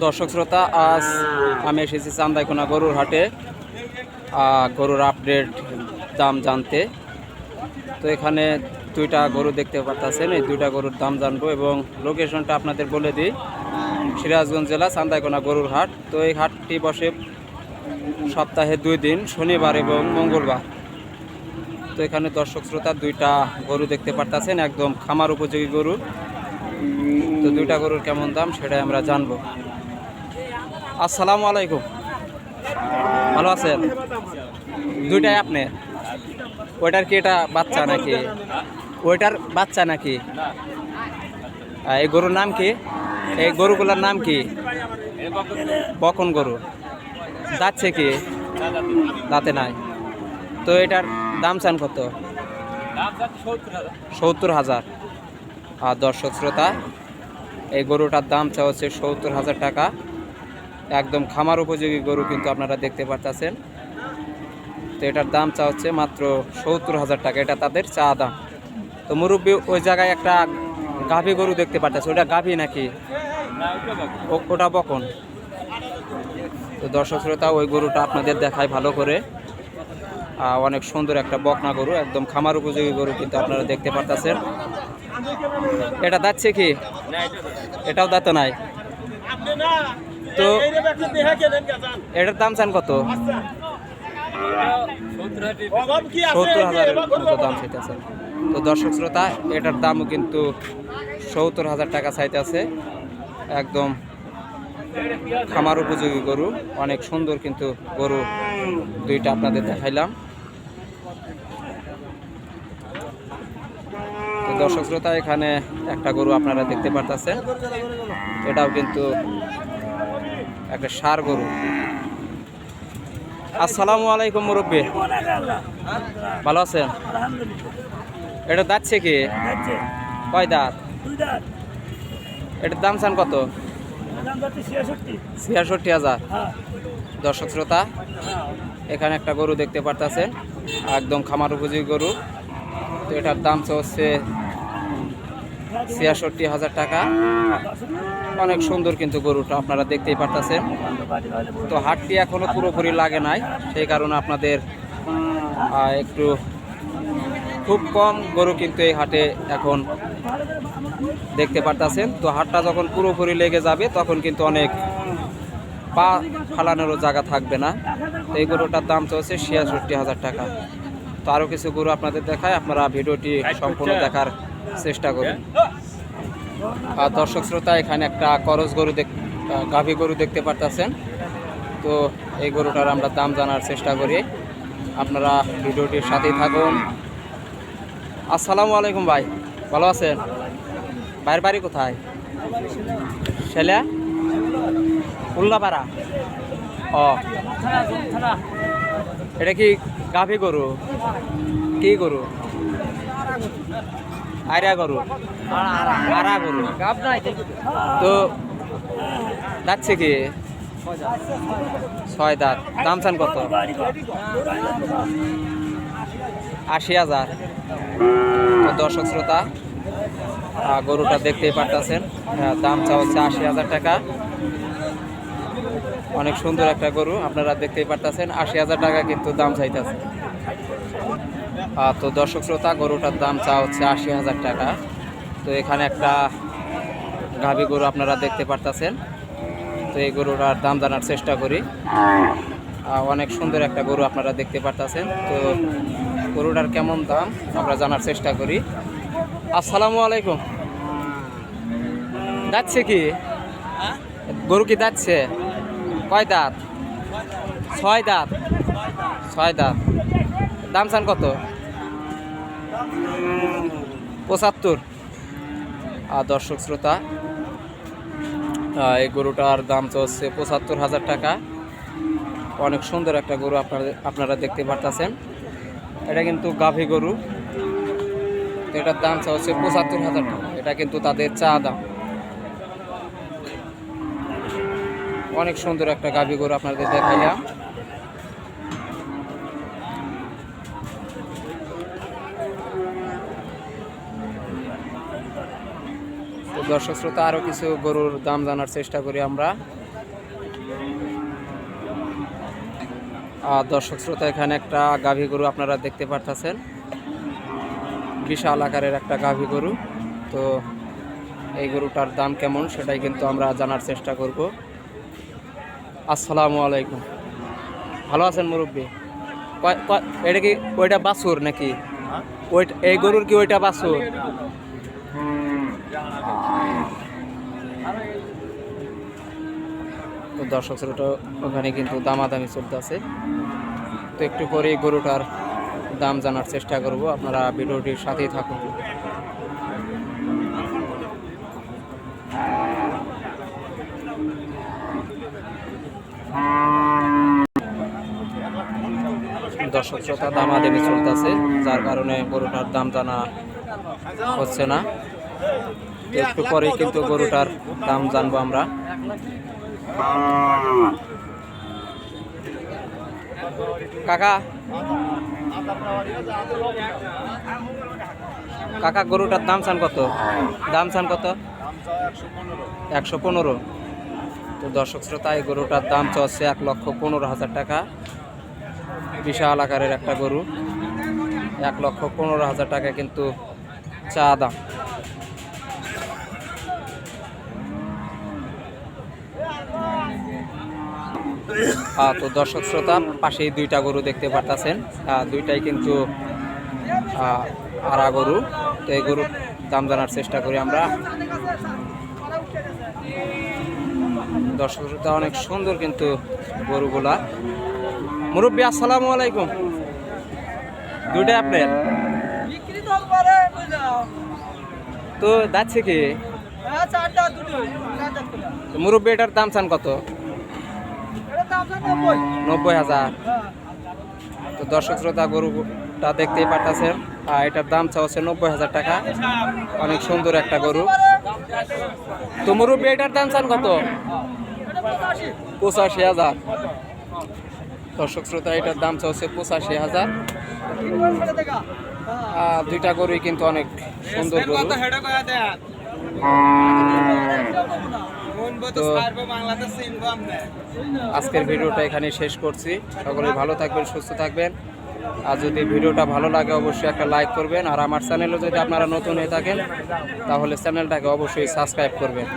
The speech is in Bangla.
দর্শক শ্রোতা, আজ আমি এসেছি চান্দাইকোনা গরুর হাটে গরুর আপডেট দাম জানতে। তো এখানে দুইটা গরু দেখতে পাচ্ছেন, এই দুইটা গরুর দাম জানবো এবং লোকেশনটা আপনাদের বলে দিই। সিরাজগঞ্জ জেলা চান্দাইকোনা গরুর হাট। তো এই হাটটি বসে সপ্তাহে 2 দিন, শনিবার এবং মঙ্গলবার। তো এখানে দর্শক শ্রোতা দুইটা গরু দেখতে পাচ্ছেন, একদম খামার উপযোগী গরু। তো দুইটা গরুর কেমন দাম সেটাই আমরা জানবো। আসসালামু আলাইকুম, ভালো আছেন? দুইটাই আপনি? ওইটার কি এটা বাচ্চা নাকি? ওইটার বাচ্চা নাকি? এই গরুর নাম কি? এই গরুগুলোর নাম কি? বকন গরু। যাচ্ছে কি? দাঁতে নাই। তো এটার দাম চান কত? 70,000। আর দর্শক শ্রোতা, এই গরুটার দাম চা হচ্ছে 70,000 টাকা। একদম খামার উপযোগী গরু কিন্তু আপনারা দেখতে পাচ্ছেন। তো এটার দাম চা হচ্ছে মাত্র 70,000 টাকা, এটা তাদের চা দাম। তো মুরব্বী, ওই জায়গায় একটা গাভী গরু দেখতে পাচ্ছেন, ওটা গাভী নাকি? ওটা বকন। তো দর্শক শ্রোতা, ওই গরুটা আপনাদের দেখায় ভালো করে। অনেক সুন্দর একটা বকনা গরু, একদম খামার উপযোগী গরু কিন্তু আপনারা দেখতে পাচ্ছেন। এটা দাচ্ছে কি? এটাও দাঁত নাই। তো এটার দাম চান কত? 70,000 মতো দাম চাইতেছে। তো দর্শক শ্রোতা, এটার দামও কিন্তু 70,000 টাকা চাইতেছে। একদম খামার উপযোগী গরু, অনেক সুন্দর কিন্তু গরু দুইটা আপনাদের দেখাইলাম। তো দর্শক শ্রোতা, এখানে একটা গরু আপনারা দেখতে পাচ্ছেন, এটাও কিন্তু একটা ষাঁড় গরু। আসসালামু আলাইকুম মুরব্বী, ভালো আছেন? এটা দাচ্ছে কি? কয় দাঁত? এটার দাম চান কত? 66,000। দর্শক শ্রোতা, এখানে একটা গরু দেখতে পারতেছেন, একদম খামার উপযোগী গরু। তো এটার দাম হচ্ছে 66,000 টাকা। অনেক সুন্দর কিন্তু গরুটা আপনারা দেখতেই পারতেছেন। তো হাটটি এখনো পুরোপুরি লাগে নাই, সেই কারণে আপনাদের একটু খুব কম গরু কিন্তু এই হাটে এখন দেখতে পারতেছেন। তো হাটটা যখন পুরোপুরি লেগে যাবে তখন কিন্তু অনেক পা ফালানোরও জায়গা থাকবে না। তো এই গরুটার দাম চলছে 66,000 টাকা। তো আরও কিছু গরু আপনাদের দেখায়, আপনারা ভিডিওটি সম্পূর্ণ দেখার চেষ্টা করুন। আর দর্শক শ্রোতা, এখানে একটা করজ গরু গাভী গরু দেখতে পারতেছেন। তো এই গরুটার আমরা দাম জানার চেষ্টা করি, আপনারা ভিডিওটির সাথেই থাকুন। আসসালামু আলাইকুম ভাই, ভালো আছেন? ভাইয়ের বাড়ি কোথায়? শেলা উল্লাপাড়া। ও, এটা কি গাভী গরু? কি গরু? আয়রা গরু, আরা গরু। তো যাচ্ছে কি? 6 দাঁত। দাম চান কত? 80,000। তো দর্শক শ্রোতা, গরুটা দেখতেই পারতেছেন, দাম চা হচ্ছে 80,000 টাকা। অনেক সুন্দর একটা গরু আপনারা দেখতেই পারতেছেন, 80,000 টাকা কিন্তু দাম চাইতেছে। তো দর্শক শ্রোতা, গরুটার দাম চা হচ্ছে 80,000 টাকা। তো এখানে একটা গাভী গরু আপনারা দেখতে পারতেছেন। তো এই গরুটার দাম জানার চেষ্টা করি। অনেক সুন্দর একটা গরু আপনারা দেখতে পারতেছেন। তো গরুটার কেমন দাম আমরা জানার চেষ্টা করি। আসসালামু আলাইকুম, যাচ্ছে কি? গরু কি যাচ্ছে? কয় দাঁত? 6 দাঁত। 6 দাঁত। দাম চান কত? 75। আর দর্শক শ্রোতা, এই গরুটার দাম হচ্ছে 75,000 টাকা। অনেক সুন্দর একটা গরু আপনারা দেখতে পারতেছেন। এটা কিন্তু গাভী গরু। এটার দাম হচ্ছে 75,000 টাকা, এটা কিন্তু তাদের চা দাম। অনেক সুন্দর একটা গাভী গরু আপনাদের দেখাইলাম। তো দর্শক শ্রোতা, আরও কিছু গরুর দাম জানার চেষ্টা করি আমরা। দর্শক শ্রোতা, এখানে একটা গাভী গরু আপনারা দেখতে পারতেছেন, বিশাল আকারের একটা গাভী গরু। তো এই গরুটার দাম কেমন সেটাই কিন্তু আমরা জানার চেষ্টা করব। আসসালামু আলাইকুম, ভালো আছেন মুরব্বী? এটা কি ওইটা বাছুর নাকি? ওইটা এই গরুর কি ওইটা বাছুর? তো দর্শক শ্রোতা, ওখানে কিন্তু দামাদামি চলতেছে। তো একটু পরে এই গরুটার দাম জানার চেষ্টা করব, আপনারা ভিডিওটির সাথেই থাকুন। দর্শক শ্রোতা, দামাদামি চলতেছে, যার কারণে গরুটার দাম জানা হচ্ছে না। তো একটু পরেই কিন্তু গরুটার দাম জানবো আমরা। কাকা কাকা গরুটার দাম চান কত? দাম চান কত? 115। তো দর্শক শ্রোতা, এই গরুটার দাম চলছে 1,15,000 টাকা। বিশাল আকারের একটা গরু, 1,15,000 টাকা কিন্তু চা দাম। তো দর্শক শ্রোতা, পাশেই দুইটা গরু দেখতে পারতেছেন, দুইটাই কিন্তু আড়া গরু। তো এই গরুর দাম জানার চেষ্টা করি আমরা। দর্শক শ্রোতা, অনেক সুন্দর কিন্তু গরুগুলা। মুরব্বী আসসালামু আলাইকুম, দুইটাই আপনার? তো যাচ্ছে কি মুরব্বী, এটার দাম চান কত? 90,000। তো দর্শক শ্রোতা, গরুটা দেখতেই পারতেছেন, এটার দাম চাচ্ছে 90,000 টাকা। অনেক সুন্দর একটা গরু। তো মুরব্বী, এটার দাম চান কত? 85,000। দর্শক শ্রোতা, এটার দাম চাচ্ছে 85,000। দুইটা গরুই কিন্তু অনেক সুন্দর গরু। তো আজকের ভিডিওটা এখানে শেষ করছি। সকলেই ভালো থাকবেন, সুস্থ থাকবেন। আর যদি ভিডিওটা ভালো লাগে অবশ্যই একটা লাইক করবেন। আর আমার চ্যানেলে যদি আপনারা নতুন হয়ে থাকেন তাহলে চ্যানেলটাকে অবশ্যই সাবস্ক্রাইব করবেন।